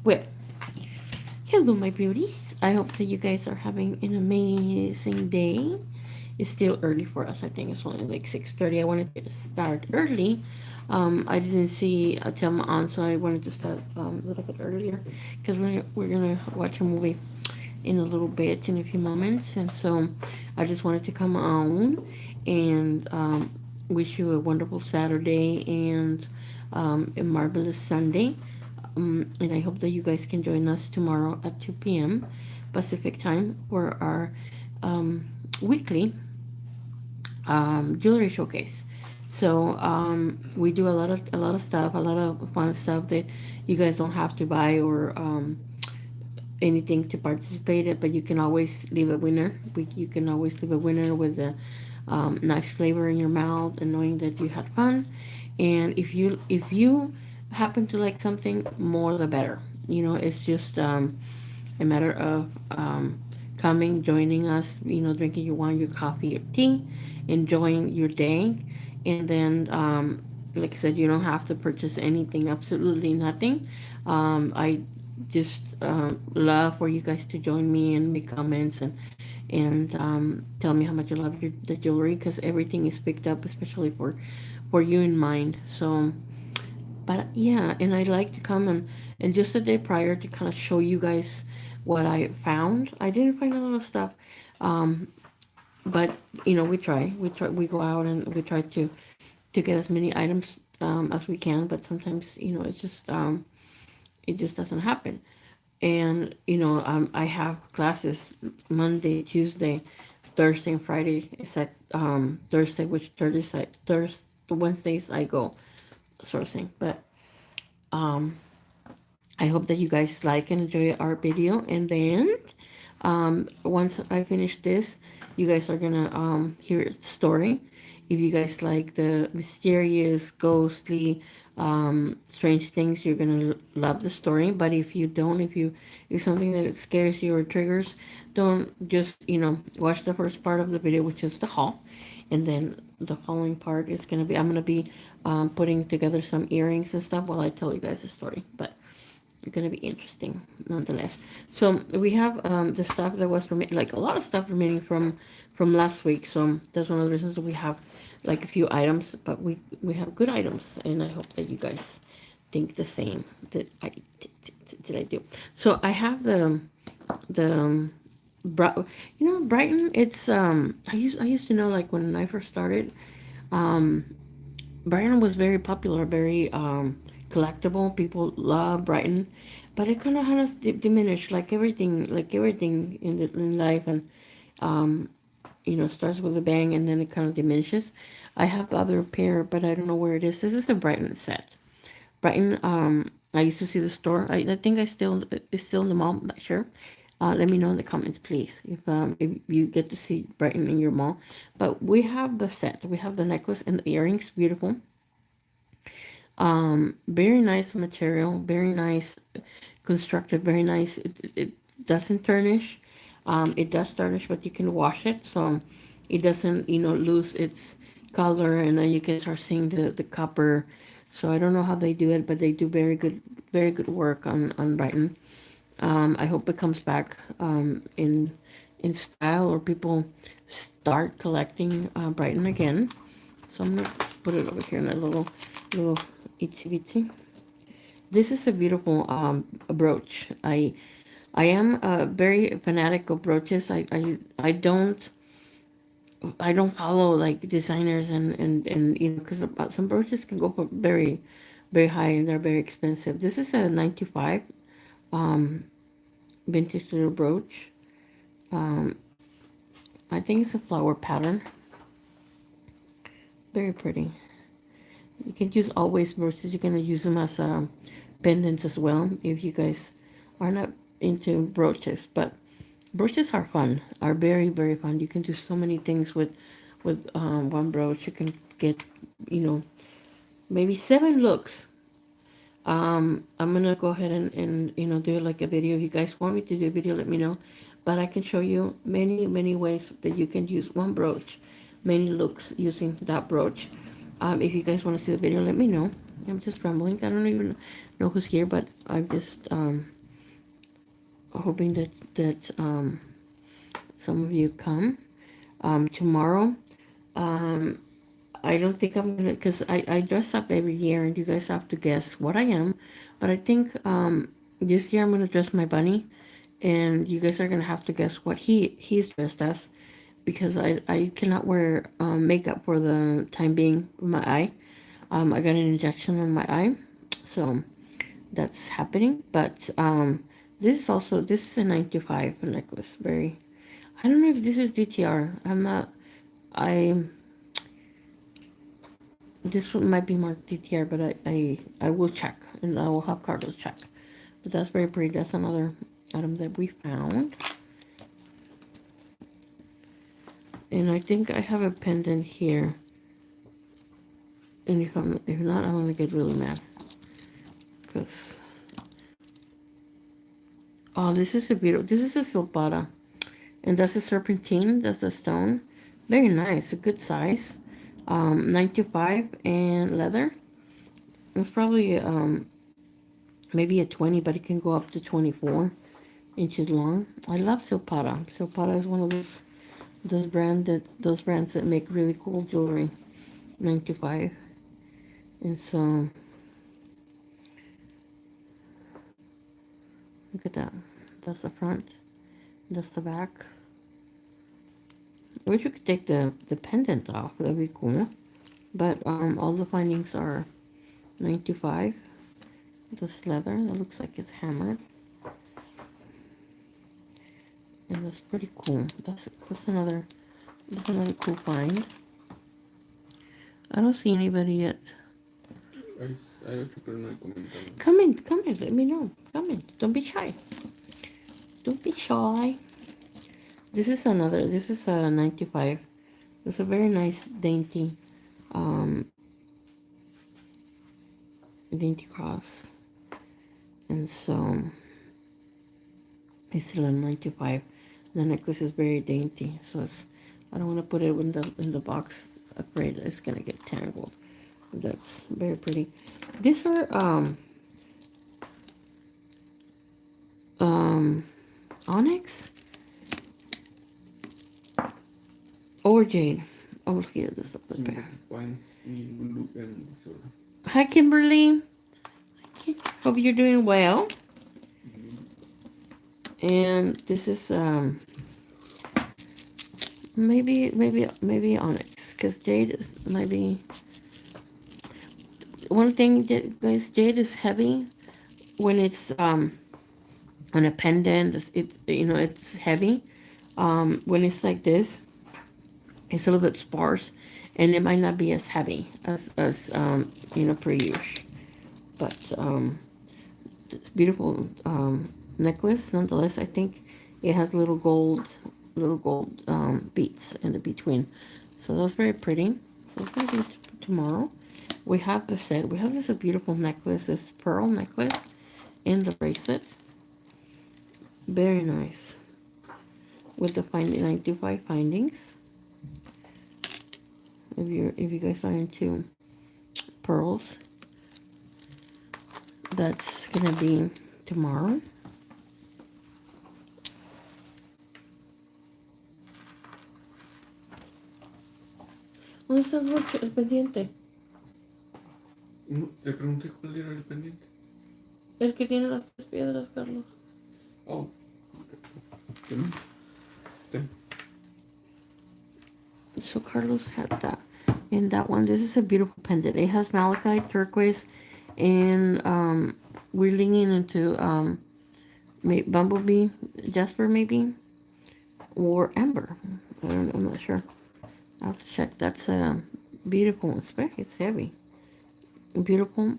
Well, hello, my beauties. I hope that you guys are having an amazing day. It's still early for us. I think it's only like 6:30. I wanted to start early. I didn't see Telma on, so I wanted to start a little bit earlier because we're gonna watch a movie in a little bit, in a few moments, and so I just wanted to come on and wish you a wonderful Saturday and a marvelous Sunday. And I hope that you guys can join us tomorrow at 2 p.m. Pacific time for our weekly jewelry showcase. So we do a lot of stuff, a lot of fun stuff that you guys don't have to buy or anything to participate in, but you can always leave a winner. You can always leave a winner with a nice flavor in your mouth and knowing that you had fun. And if you happen to like something, more the better. It's just a matter of coming, joining us. Drinking your wine, your coffee, your tea, enjoying your day, and then like I said, you don't have to purchase anything, absolutely nothing. I just love for you guys to join me and make comments and tell me how much you love the jewelry because everything is picked up, especially for you in mind. So, but yeah, and I like to come and just a day prior to kind of show you guys what I found. I didn't find a lot of stuff, um, but we go out and we try to get as many items as we can. But sometimes it just doesn't happen. And I have classes Monday, Tuesday, Thursday, and Friday. Except Thursday, which Thursday, Wednesdays I go sourcing. But um, I hope that you guys like and enjoy our video. And then once I finish this, you guys are gonna hear the story. If you guys like the mysterious, ghostly, strange things, you're gonna love the story. But if you don't, if something that scares you or triggers, don't just watch the first part of the video, which is the haul, and then the following part is gonna be I'm gonna be putting together some earrings and stuff while I tell you guys the story. But it's gonna be interesting nonetheless. So we have the stuff that was like a lot of stuff remaining from last week. So that's one of the reasons that we have like a few items, but we have good items, and I hope that you guys think the same that I did. I do. So I have the Brighton. It's I used to know, like, when I first started, um Brighton was very popular, very collectible. People love Brighton, but it kind of has diminished, like everything in life, and um, starts with a bang and then it kind of diminishes. I have the other pair, but I don't know where it is. This is a Brighton set. Brighton. I used to see the store. I think it's still in the mall. I'm not sure. Let me know in the comments, please, if you get to see Brighton in your mall. But we have the set. We have the necklace and the earrings. Beautiful. Very nice material, very nice constructed, very nice. It doesn't tarnish. It does tarnish, but you can wash it, so it doesn't, lose its color, and then you can start seeing the copper. So I don't know how they do it, but they do very good work on Brighton. I hope it comes back in style, or people start collecting Brighton again. So I'm gonna put it over here in a little itsy bitsy. This is a beautiful brooch. I am very fanatic of brooches. I don't follow like designers and because some brooches can go for very high and they're very expensive. This is a 925 um vintage little brooch. Um, I think it's a flower pattern. Very pretty. You can use always brooches. You can use them as pendants as well if you guys are not into brooches. But brooches are fun. Are very fun. You can do so many things with one brooch. You can get you know maybe 7 looks. I'm gonna go ahead and do like a video. If you guys want me to do a video, let me know. But I can show you many ways that you can use one brooch, many looks using that brooch. If you guys want to see the video, let me know. I'm just rambling. I don't even know who's here, but I'm just hoping that some of you come tomorrow. Um, I don't think I'm gonna, because I dress up every year, and you guys have to guess what I am. But I think this year I'm gonna dress my bunny, and you guys are gonna have to guess what he's dressed as, because I cannot wear makeup for the time being with my eye. I got an injection on my eye, so that's happening. But this is a 9 to 5 necklace. Very, I don't know if this is DTR. I'm not. I This one might be marked DTR, but I will check, and I will have Carlos check. But that's very pretty. That's another item that we found. And I think I have a pendant here. And if not, I'm gonna get really mad. Because oh, this is a beautiful. This is a silpada, and that's a serpentine. That's a stone. Very nice. A good size. 9 to 5 and leather. It's probably maybe a 20, but it can go up to 24 inches long. I love Silpada. Silpada is one of those brands that make really cool jewelry. 9 to 5, and so look at that. That's the front. That's the back. I wish you could take the pendant off. That'd be cool. But all the findings are 9 to 5. This leather that looks like it's hammered. And that's pretty cool. That's another cool find. I don't see anybody yet. Come in, let me know. Come in. Don't be shy. Don't be shy. This is a 9 to 5. It's a very nice dainty dainty cross. And so it's still a 9 to 5. The necklace is very dainty, so I don't want to put it in the box. Afraid it's gonna get tangled. That's very pretty. These are onyx or jade. Oh, here this up there. Hi, Kimberly. Hope you're doing well. And this is maybe onyx, because jade is maybe one thing that, guys, jade is heavy when it's on a pendant. It's it's heavy. When it's like this, it's a little bit sparse, and it might not be as heavy as per use. But it's beautiful necklace nonetheless. I think it has little gold beads in the between, so that's very pretty. So it's gonna be tomorrow. We have the set. We have this a beautiful necklace, this pearl necklace, and the bracelet. Very nice. With the 9 to 5 findings. If you guys are into pearls, that's gonna be tomorrow. ¿Dónde está el pendiente? No, te pregunté cuál era el pendiente. El que tiene las 3 piedras, Carlos. Oh. So Carlos had that. And that one, this is a beautiful pendant. It has malachite, turquoise, and we're leaning into bumblebee, jasper maybe, or amber. I'm not sure. I'll have to check. That's beautiful. It's heavy. Beautiful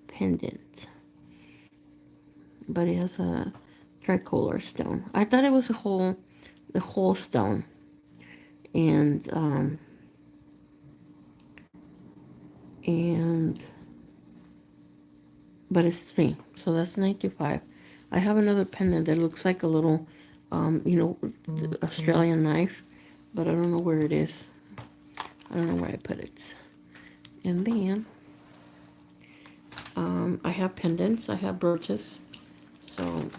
pendant. But it has a tricolor stone. I thought it was the whole stone. And but it's 3, so that's 9 to 5. I have another pendant that looks like a little Australian knife, but I don't know where it is. I don't know where I put it. And then I have pendants. I have brooches. So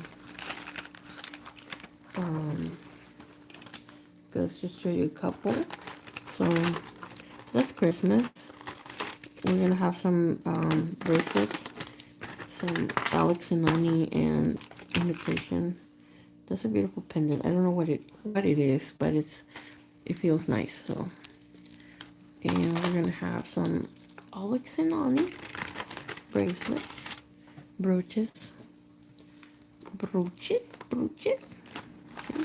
um, let's just show you a couple. So that's Christmas. We're gonna have some bracelets, some Alex and Nani and imitation. That's a beautiful pendant. I don't know what it is, but it feels nice. So, and we're gonna have some Alex and Nani bracelets, brooches, brooches. See?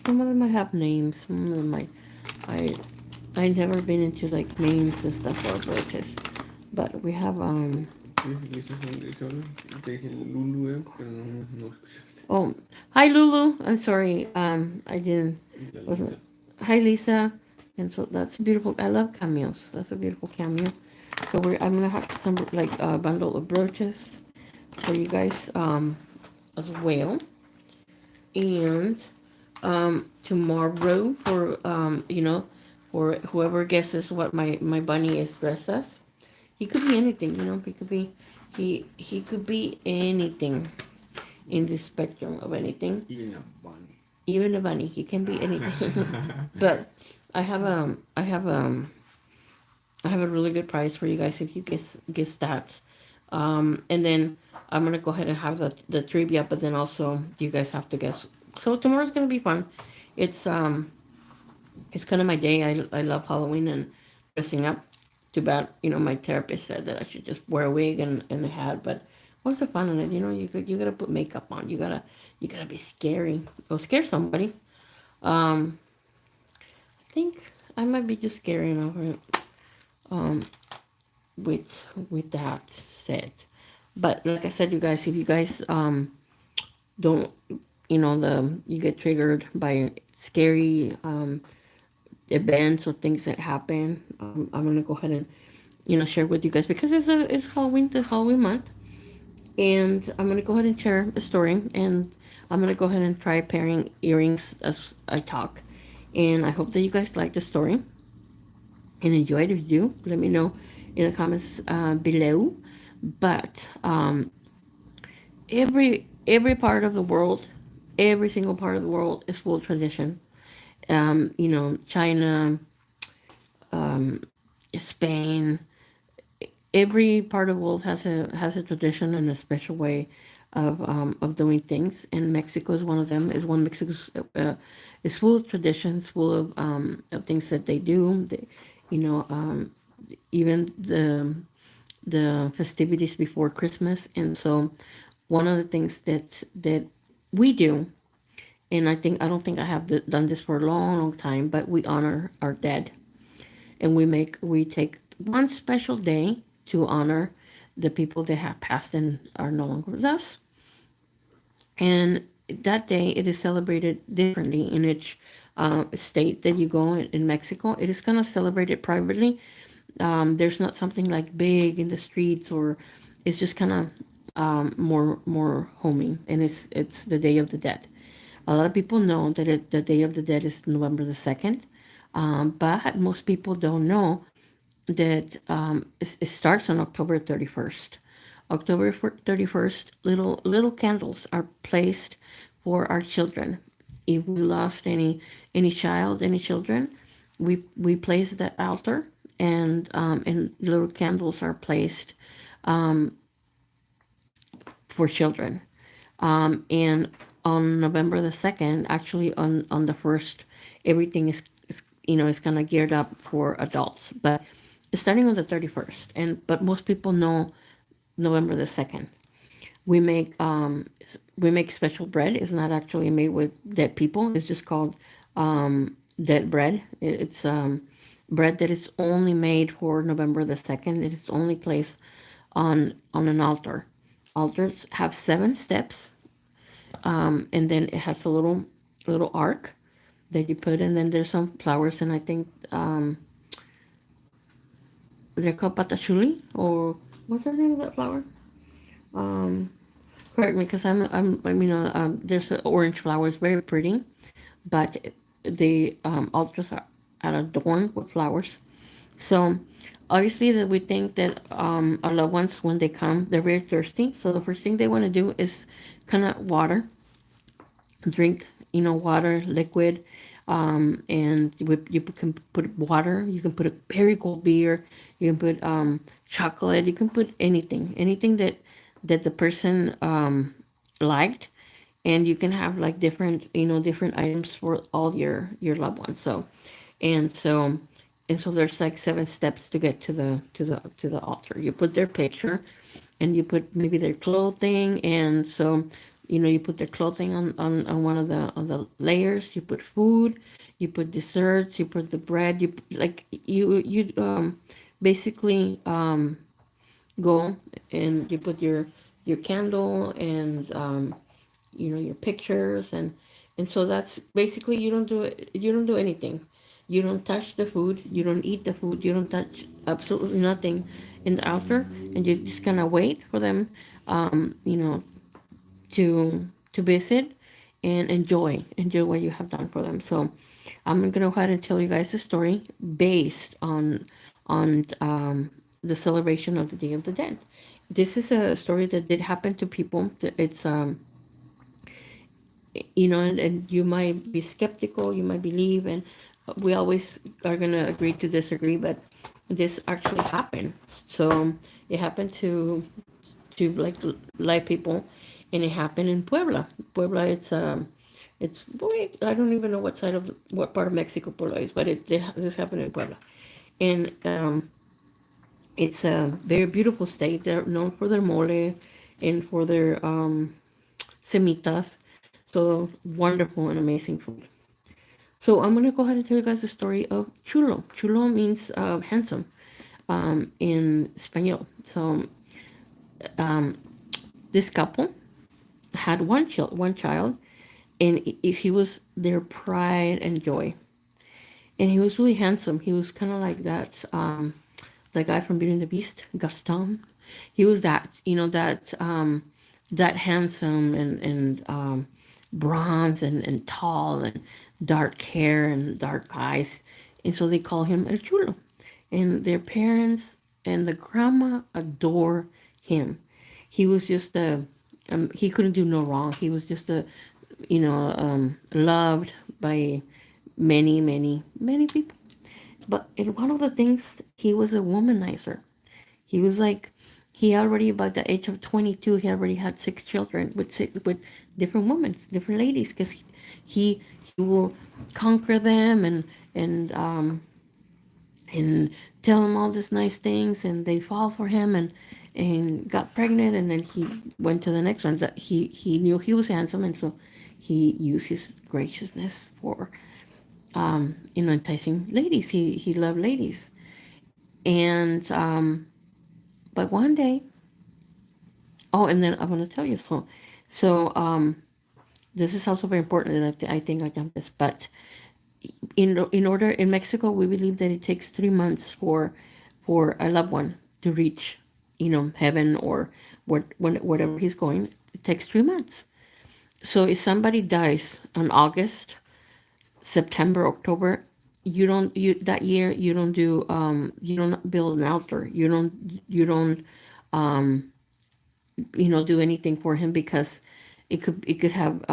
Some of them might have names. Some of them might. I I never been into like names and stuff for brooches, but we have Sí, Lisa solo. Te dije Lulu, pero no escuchaste. Oh, hi Lulu. I'm sorry. I didn't La wasn't. Lisa. Hi Lisa. And so that's beautiful. I love cameos. That's a beautiful cameo. So I'm gonna have some like a bundle of brooches for you guys as well. And tomorrow for for whoever guesses what my bunny is dressed as. He could be anything. He could be he could be anything in the spectrum of anything. Even a bunny. Even a bunny, he can be anything. But I have I have a really good prize for you guys if you guess that. And then I'm gonna go ahead and have the trivia, but then also you guys have to guess. So tomorrow's gonna be fun. It's um it's kind of my day. I love Halloween and dressing up. Too bad, my therapist said that I should just wear a wig and a hat. But what's the fun in it? You gotta put makeup on. You gotta be scary. Go scare somebody. Um, I think I might be just scaring over it. Um, with that said, but like I said, you guys, if you guys don't, you get triggered by scary events or things that happen, I'm gonna go ahead and share with you guys because it's Halloween, the Halloween month, and I'm gonna go ahead and share a story, and I'm gonna go ahead and try pairing earrings as I talk, and I hope that you guys like the story and enjoy it. If you do, let me know in the comments below. But every part of the world, every single part of the world is full of tradition. China, Spain, every part of the world has a tradition and a special way of doing things, and Mexico is one of them. Is one Mexico is full of traditions, full of things that they do. You know, um, Even the festivities before Christmas, and so one of the things that we do, and I don't think I have done this for a long, long time, but we honor our dead, and we take one special day to honor the people that have passed and are no longer with us. And that day, it is celebrated differently in each state that you go in Mexico. It is kind of celebrated privately. There's not something like big in the streets, or it's just kind of more homey, and it's the Day of the Dead. A lot of people know that the Day of the Dead is November the 2nd, but most people don't know that it starts on October 31st. October 31st, little candles are placed for our children. If we lost any child, any children, we place that altar, and little candles are placed for children. And on November the 2nd, actually on the 1st, everything is kind of geared up for adults. But it's starting on the 31st, but most people know November the 2nd. We make we make special bread. It's not actually made with dead people. It's just called dead bread. It's bread that is only made for November the 2nd. It is only placed on an altar. Altars have 7 steps, and then it has a little ark that you put, and then there's some flowers, and I think they're called patachuli, or what's the name of that flower? Um, Correct me, because there's an orange flower. It's very pretty, but the altars are adorned with flowers, So obviously that we think that our loved ones, when they come, they're very thirsty. So the first thing they want to do is kind of water, drink, water, liquid. And you can put water, you can put a very cold beer, you can put chocolate, you can put anything that the person liked. And you can have like different items for all your loved ones. So and so and so there's like 7 steps to get to the altar. You put their picture, and you put maybe their clothing. And so you put their clothing on one of the layers. You put food, you put desserts, you put the bread. You basically go, and you put your candle, and your pictures. And so that's basically, you don't do anything. You don't touch the food, you don't eat the food, you don't touch absolutely nothing in the altar. And you just kind of wait for them, um, you know to visit, and enjoy what you have done for them. So I'm gonna go ahead and tell you guys a story based on the celebration of the Day of the Dead. This is a story that did happen to people. It's and you might be skeptical, you might believe, and we always are gonna agree to disagree, but this actually happened. So it happened to like live people, and it happened in Puebla. Puebla, it's boy, I don't even know what part of Mexico Puebla is, but this happened in Puebla. And it's a very beautiful state. They're known for their mole and for their semitas. So wonderful and amazing food. So I'm gonna go ahead and tell you guys the story of Chulo. Chulo means handsome in Spanish. So this couple had one child, and he was their pride and joy. And he was really handsome. He was kind of like that guy from Beauty and the Beast, Gaston. He was that handsome, and bronze, and tall, and dark hair and dark eyes. And so they call him El Chulo. And their parents and the grandma adore him. He was just he couldn't do no wrong. He was just loved by many, many, many people. But in one of the things, he was a womanizer. He was like, he already, by the age of 22, he already had 6 children with different women, different ladies, because he will conquer them, and tell them all these nice things, and they fall for him, and got pregnant. And then he went to the next one. That he knew he was handsome, and so he used his graciousness for enticing ladies. He loved ladies. And but one day, oh, and then I'm going to tell you. So this is also very important, and I think I jumped this. But in order, in Mexico, we believe that it takes 3 months for a loved one to reach, heaven, or whatever he's going. It takes 3 months. So if somebody dies on August, September, October, you that year, you don't build an altar. You don't do anything for him, because it could have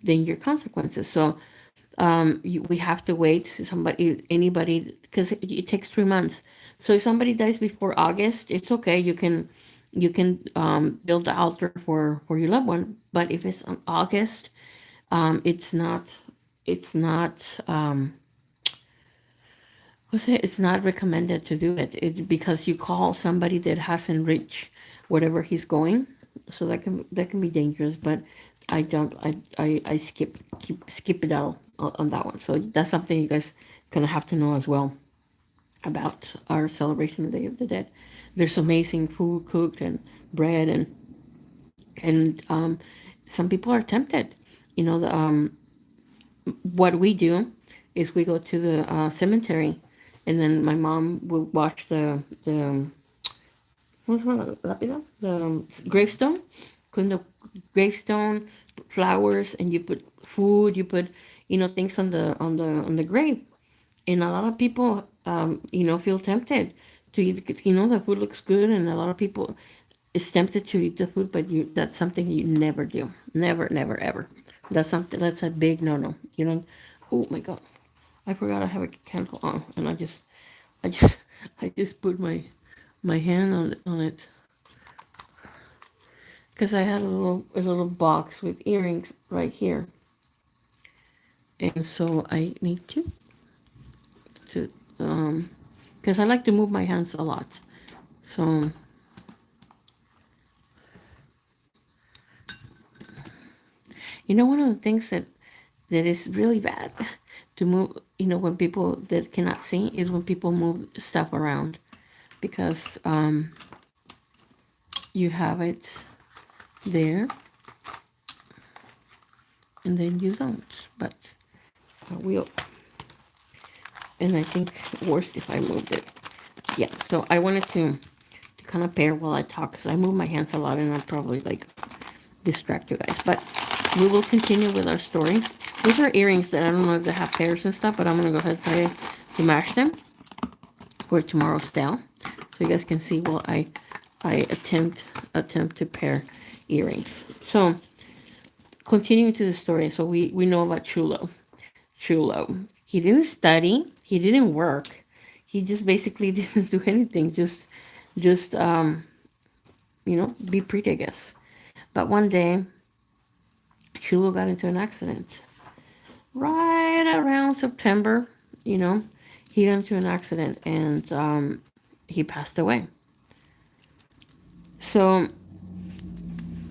danger consequences. So we have to wait. Anybody, because it takes 3 months. So if somebody dies before August, it's okay. You can build the altar for your loved one. But if it's on August, it's not it's not recommended to do it, because you call somebody that hasn't reached whatever he's going. So that can be dangerous. But I don't I skip it out on that one. So that's something you guys gonna have to know as well about our celebration of the Day of the Dead. There's amazing food cooked, and bread, and some people are tempted. What we do is we go to the cemetery, and then my mom will watch the what's it, lápida? The gravestone. Clean the gravestone, put flowers, and you put food. You put things on the grave. And a lot of people feel tempted to eat. The food looks good, and a lot of people is tempted to eat the food, but that's something you never do. Never, never, ever. That's a big no-no. You don't. Oh my God, I forgot I have a candle on, and I just, I just put my hand on it because I had a little box with earrings right here, and so I need to because I like to move my hands a lot. So one of the things that is really bad to move. When people that cannot see is when people move stuff around because you have it there and then you don't. But I will. And I think worst if I moved it. Yeah. So I wanted to kind of pair while I talk because I move my hands a lot and I'll probably like distract you guys. But we will continue with our story. These are earrings that I don't know if they have pairs and stuff, but I'm gonna go ahead and try to match them for tomorrow's style, so you guys can see while I attempt to pair earrings. So continuing to the story, so we know about Chulo. Chulo. He didn't study. He didn't work. He just basically didn't do anything. Just be pretty, I guess. But one day, Chulo got into an accident. Right around September, you know, he got into an accident and he passed away. So,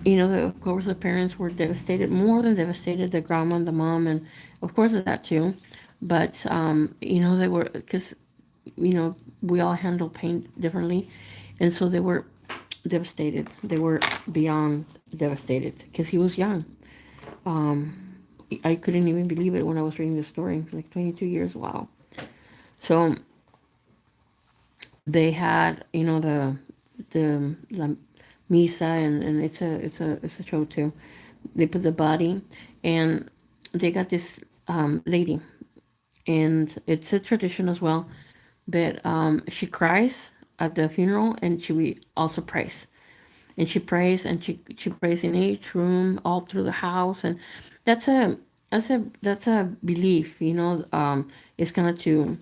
of course, the parents were devastated, more than devastated, the grandma and the mom, and of course, that too. But, they were, because, we all handle pain differently. And so they were devastated. They were beyond devastated because he was young. Um, I couldn't even believe it when I was reading the story. Like 22 years, wow. So they had, the la misa, and it's a show too. They put the body, and they got this lady, and it's a tradition as well. But she cries at the funeral, and she also prays, and she prays in each room, all through the house, and that's a that's a belief, it's kind of to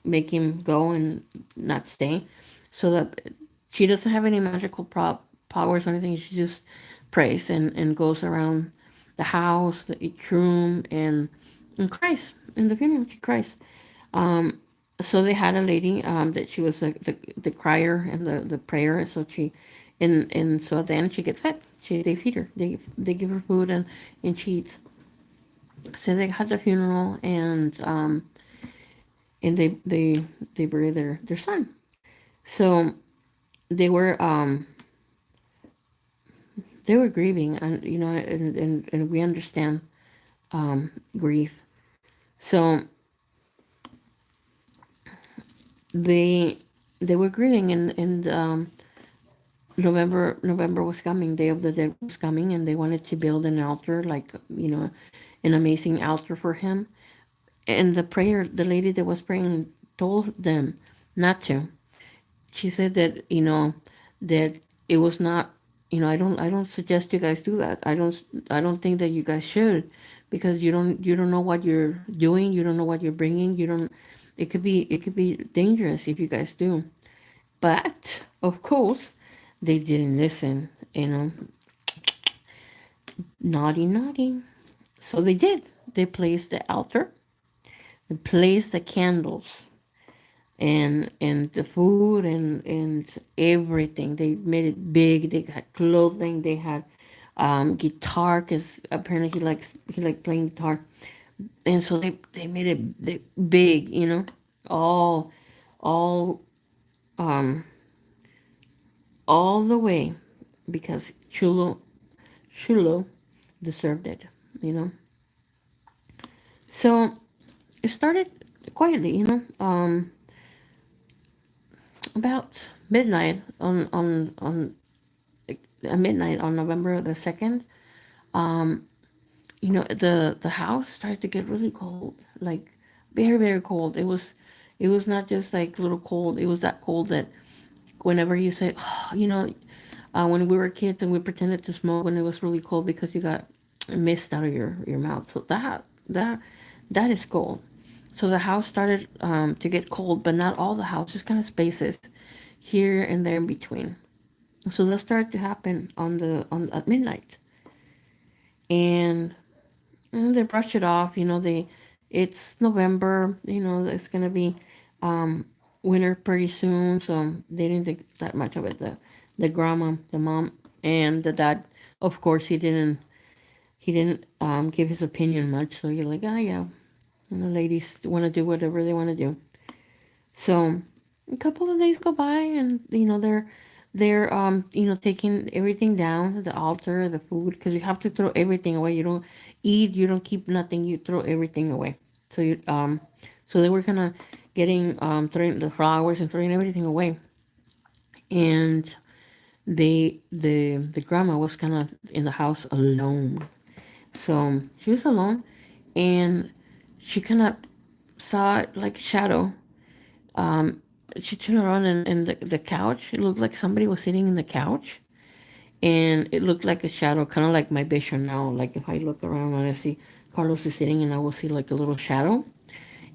make him go and not stay, so that she doesn't have any magical powers or anything. She just prays and goes around the house, each room, and cries in the funeral. She cries. um, so they had a lady that she was the crier and the prayer. So and so then she gets fed. They feed her. They give her food and she eats. So they had the funeral and they buried their son. So they were um they were grieving, and and we understand grief. So they they were grieving, and November was coming. Day of the Dead was coming, and they wanted to build an altar, like an amazing altar for him. And the lady that was praying told them not to. She said that that it was not. I don't suggest you guys do that. I don't think that you guys should, because you don't know what you're doing. You don't know what you're bringing. You don't. It could be dangerous if you guys do. But of course, they didn't listen. Naughty, naughty. So they did. They placed the altar. They placed the candles and the food and everything. They made it big. They had clothing. They had guitar, because apparently he liked playing guitar. And so they made it big. All all um all the way, because Chulo deserved it, you know. So it started quietly, about midnight on midnight on November the 2nd. The house started to get really cold, like very very cold. It was not just like a little cold. It was that cold that whenever you say, oh, when we were kids and we pretended to smoke when it was really cold because you got mist out of your mouth. So that is cold. So the house started to get cold, but not all the house, just kind of spaces here and there in between. So that started to happen on at midnight, and they brush it off. It's November. It's gonna be um, winter pretty soon, so they didn't think that much of it. The grandma, the mom, and the dad. Of course, he didn't give his opinion much. So you're like, ah, yeah, ladies want to do whatever they want to do. So a couple of days go by, and they're taking everything down, the altar, the food, because you have to throw everything away. You don't eat, you don't keep nothing, you throw everything away. So they were kind of getting throwing the flowers and throwing everything away, and the grandma was kind of in the house alone. So she was alone, and she kind of saw like a shadow. um, she turned around, and the couch, it looked like somebody was sitting in the couch, and it looked like a shadow, kind of like my vision now. Like if I look around and I see Carlos is sitting, and I will see like a little shadow,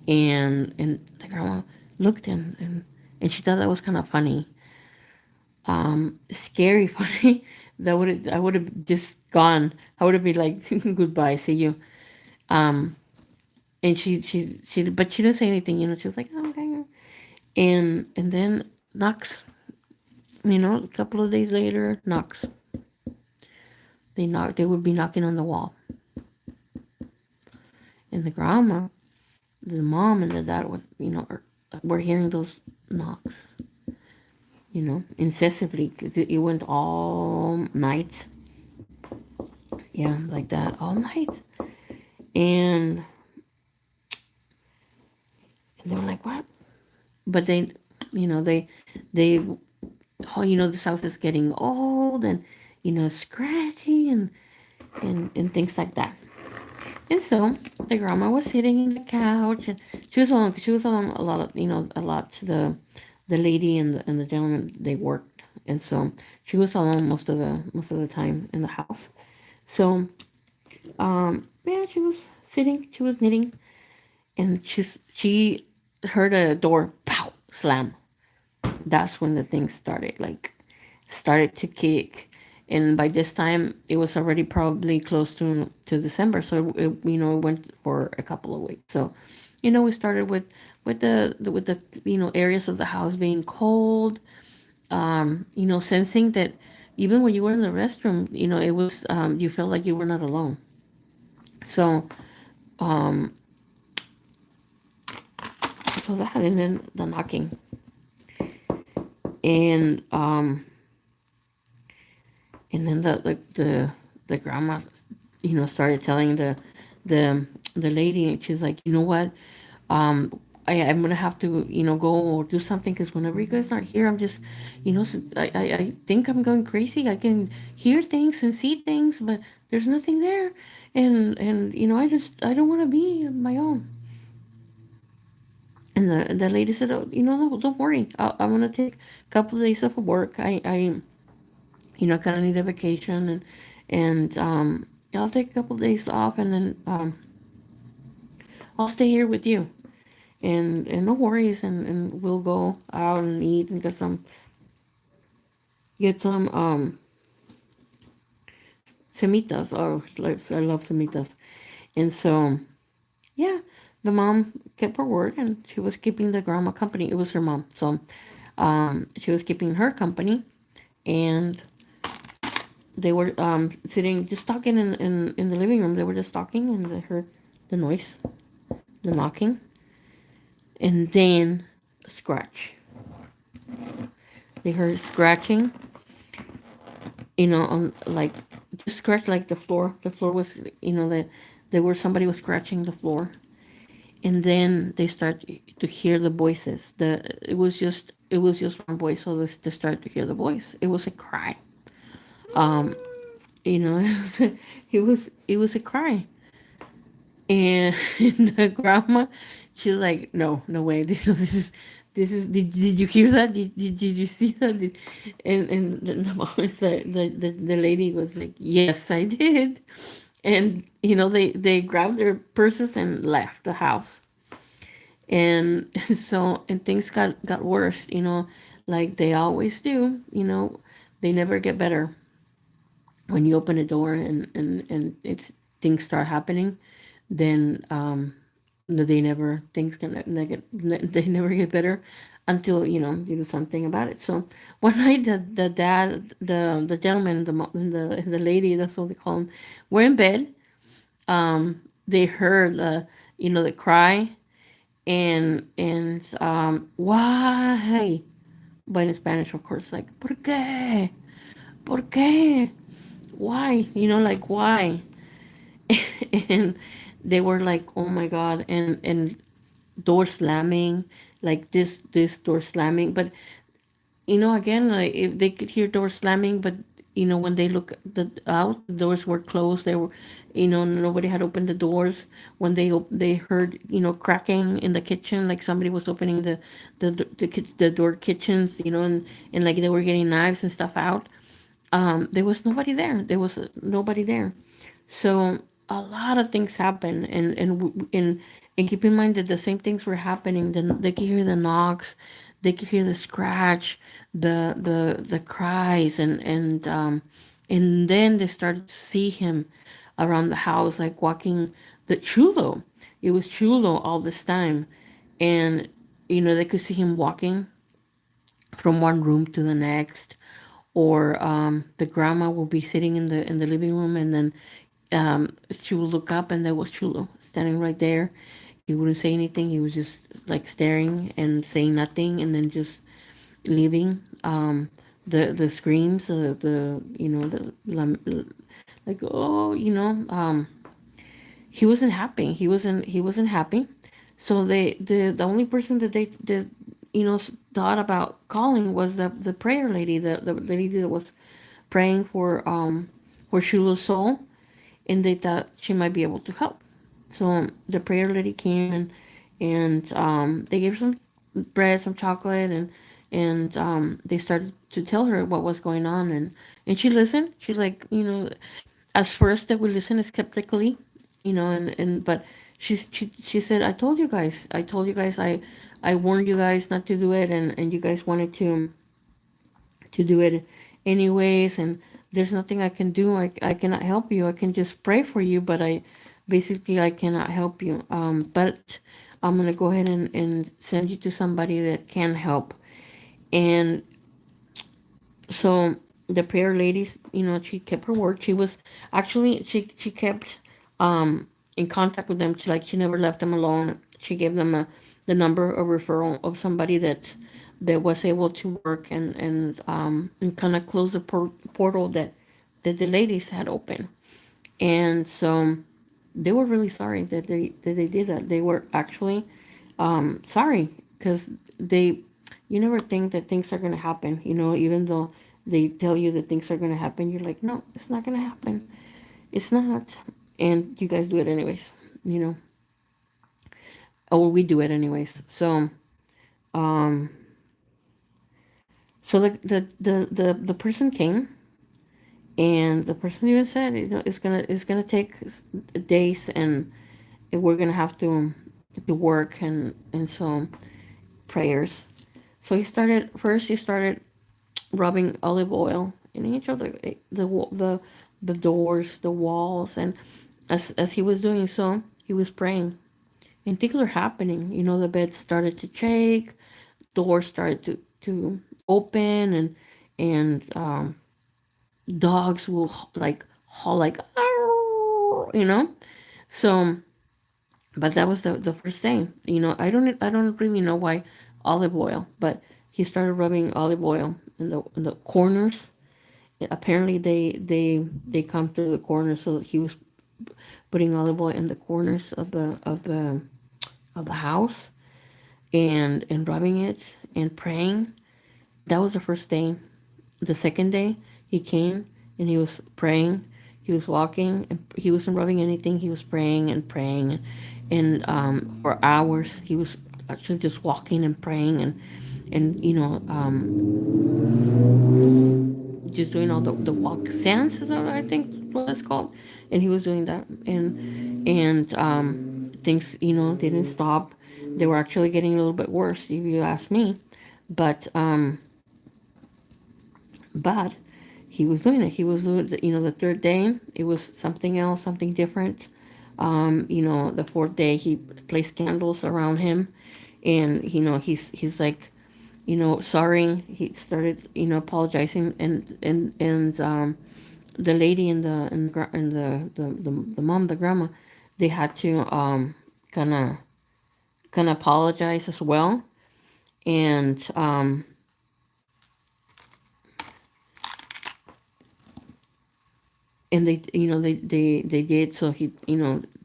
and the grandma looked, and she thought that was kind of funny, scary funny. I would have just gone. I would have been like, goodbye, see you. Um, and but she didn't say anything. She was like, oh, okay. And then knocks. A couple of days later, knocks. They knock. They would be knocking on the wall, and the grandma, the mom, and the dad were hearing those knocks. Incessantly. 'Cause it went all night. Yeah, like that all night. And they were like, "What?" But they, oh, this house is getting old, and scratchy, and things like that. And so the grandma was sitting in the couch, and she was alone a lot of a lot. The lady and the gentleman, they worked, and so she was alone most of the time in the house. So yeah, she was sitting, she was knitting, and she heard a door pow slam. That's when the thing started to kick. And by this time it was already probably close to December, so it went for a couple of weeks. So we started with the areas of the house being cold, sensing that even when you were in the restroom, it was you felt like you were not alone. So um so that, and then the knocking, and then the grandma, started telling the the lady, and she's like, you know what, I'm gonna have to, go or do something, because whenever you guys aren't here, I'm just, I think I'm going crazy. I can hear things and see things, but there's nothing there, and I don't want to be on my own. And the lady said, oh, no, don't worry. I'm gonna take a couple of days off of work. I kind of need a vacation, and I'll take a couple of days off, and then I'll stay here with you, and no worries, and we'll go out and eat and get some semitas. Oh, like, I love semitas. And so yeah, the mom kept her word, and she was keeping the grandma company. It was her mom, so she was keeping her company, and they were sitting just talking in the living room. They were just talking, and they heard the noise, the knocking, and then a scratch. They heard scratching, on, like, just scratch like the floor. The floor was, that there were somebody was scratching the floor, and then they start to hear the voices. It was just one voice, so they start to hear the voice. It was a cry. Um, it was a cry, and the grandma She's like, no, no way. This is. Did you hear that? Did you see that? And the mom is like, the lady was like, yes, I did. And they grabbed their purses and left the house. And so and things got worse. Like they always do. They never get better when you open a door and it's things start happening. Then they never things can they never get better until you do something about it. So one night the dad, the gentleman, and the lady, that's what they call them, were in bed. They heard the cry, and why, but in Spanish, of course, like por qué, por qué, why, like why. And they were like, oh my god, and door slamming, like this door slamming. But again, like if they could hear doors slamming, but when they look out, the doors were closed. They were, nobody had opened the doors. When they heard cracking in the kitchen, like somebody was opening the door kitchens, and like they were getting knives and stuff out. There was nobody there. There was nobody there. So a lot of things happen, and keep in mind that the same things were happening. Then they could hear the knocks, they could hear the scratch, the cries, and then they started to see him around the house, like walking the chulo. It was chulo all this time, and they could see him walking from one room to the next, or the grandma will be sitting in the living room, and then she would look up, and there was Chulo standing right there. He wouldn't say anything. He was just like staring and saying nothing, and then just leaving. The screams, the like, oh, he wasn't happy. He wasn't happy. So the only person that they did thought about calling was the prayer lady, the lady that was praying for Shula's soul, and they thought she might be able to help. So the prayer lady came, and they gave some bread, some chocolate, and they started to tell her what was going on, and she listened. She's like, as first that we listen skeptically, and but she said, I told you guys, I warned you guys not to do it, and you guys wanted to do it anyways, and there's nothing I can do. I cannot help you. I can just pray for you, but I cannot help you. But I'm gonna go ahead and send you to somebody that can help. And so the prayer ladies, she kept her word. She was actually she kept in contact with them. She never left them alone. She gave them the number of referral of somebody that was able to work, and kind of close the portal that the ladies had open. And so they were really sorry that they did that. They were actually sorry, because you never think that things are going to happen, even though they tell you that things are going to happen. You're like, no, it's not going to happen. It's not. And you guys do it anyways, you know, or we do it anyways. Um, so the person came, and the person even said, it's gonna take days, and we're gonna have to work, and so prayers. So he started rubbing olive oil in each of the doors, the walls, and as he was doing so, he was praying, and things were happening. The bed started to shake, doors started to open, and dogs will like howl like, "Arr," so. But that was the first thing. I don't really know why olive oil, but he started rubbing olive oil in the corners. Apparently they come through the corners, so he was putting olive oil in the corners of the house, and rubbing it and praying. That was the first day. The second day he came, and he was praying. He was walking, and he wasn't rubbing anything. He was praying and praying, and for hours he was actually just walking and praying and just doing all the walk sands is that what I think what it's called, and he was doing that and things didn't stop. They were actually getting a little bit worse if you ask me, but but he was doing it. He was doing the third day it was something else, something different. The fourth day he placed candles around him, and he's like, sorry. He started apologizing, and the lady and the mom, the grandma, they had to kind of apologize as well, and they did. So he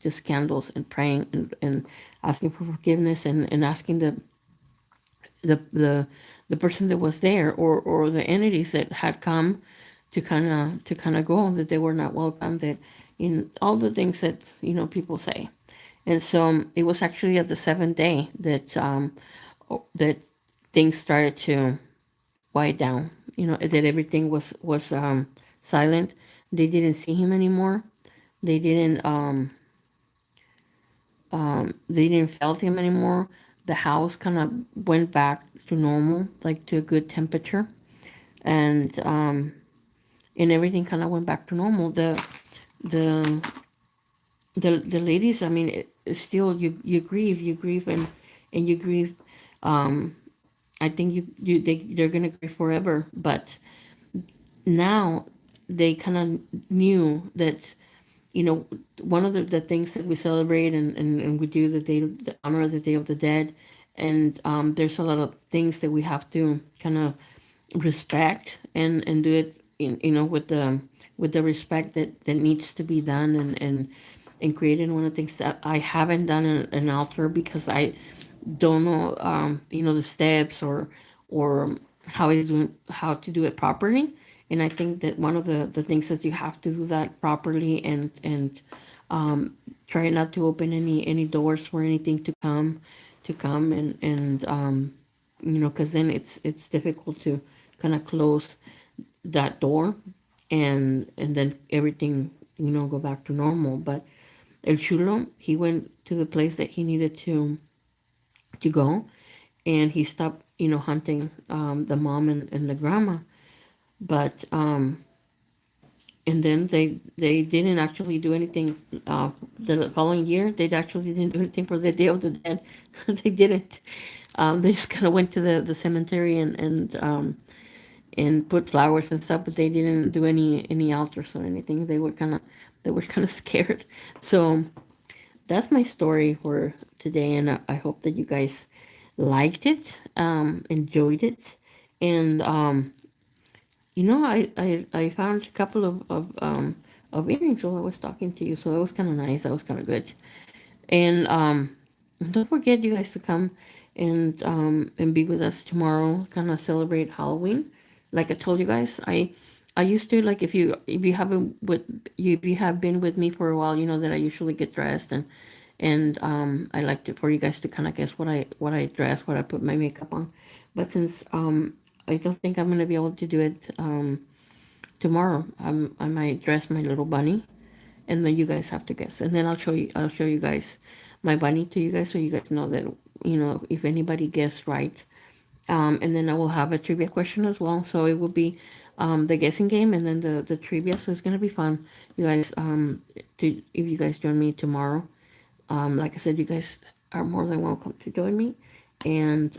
just candles and praying and asking for forgiveness and asking the the the person that was there or the entities that had come to kind of go, that they were not welcome, that all the things that people say. And so it was actually at the seventh day that things started to quiet down, that everything was silent. They didn't see him anymore. They didn't um, um, they didn't felt him anymore. The house kind of went back to normal, like to a good temperature, and everything kind of went back to normal. The the ladies, I mean, still you grieve and you grieve. I think they're gonna grieve forever, but now they kind of knew that one of the things that we celebrate and we do the honor the Day of the Dead, and there's a lot of things that we have to kind of respect and do it with the respect that needs to be done, and creating one of the things that I haven't done an altar because I don't know the steps or how to do it properly. And I think that one of the things is you have to do that properly, and try not to open any doors for anything to come and because then it's difficult to kind of close that door, and then everything go back to normal. But El Chulo, he went to the place that he needed to go, and he stopped hunting the mom and the grandma. But and then they didn't actually do anything the following year. They actually didn't do anything for the Day of the Dead. They didn't. They just kind of went to the cemetery and put flowers and stuff, but they didn't do any altars or anything. They were kind of scared. So that's my story for today, and I hope that you guys liked it, enjoyed it, and I found a couple of earrings while I was talking to you, so that was kind of nice. That was kind of good. And don't forget, you guys, to come and be with us tomorrow. Kind of celebrate Halloween. Like I told you guys, I used to, like, if you have been with me for a while, you know that I usually get dressed, and I like to for you guys to kind of guess what I dress, what I put my makeup on. But since I don't think I'm gonna be able to do it tomorrow, I might dress my little bunny, and then you guys have to guess, and then I'll show you guys my bunny to you guys, so you guys know that if anybody guessed right. And then I will have a trivia question as well. So it will be the guessing game and then the trivia. So it's gonna be fun, you guys. If you guys join me tomorrow, like I said, you guys are more than welcome to join me. And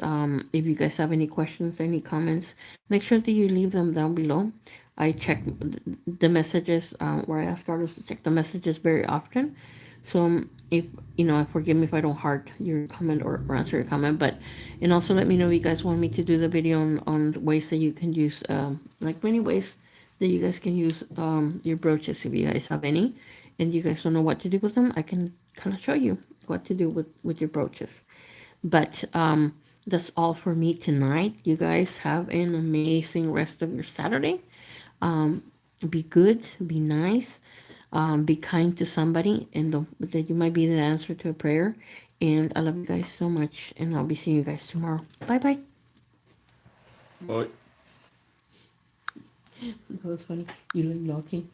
if you guys have any questions, any comments, make sure that you leave them down below. I check the messages where I ask artists to check the messages very often. So if forgive me if I don't heart your comment or answer your comment, but and also let me know if you guys want me to do the video on ways that you can use like many ways that you guys can use your brooches. If you guys have any and you guys don't know what to do with them, I can kind of show you what to do with your brooches. But that's all for me tonight. You guys have an amazing rest of your Saturday. Be good, be nice. Be kind to somebody, and don't, that you might be the answer to a prayer. And I love you guys so much, and I'll be seeing you guys tomorrow. Bye bye. Bye. That was funny. You like knocking.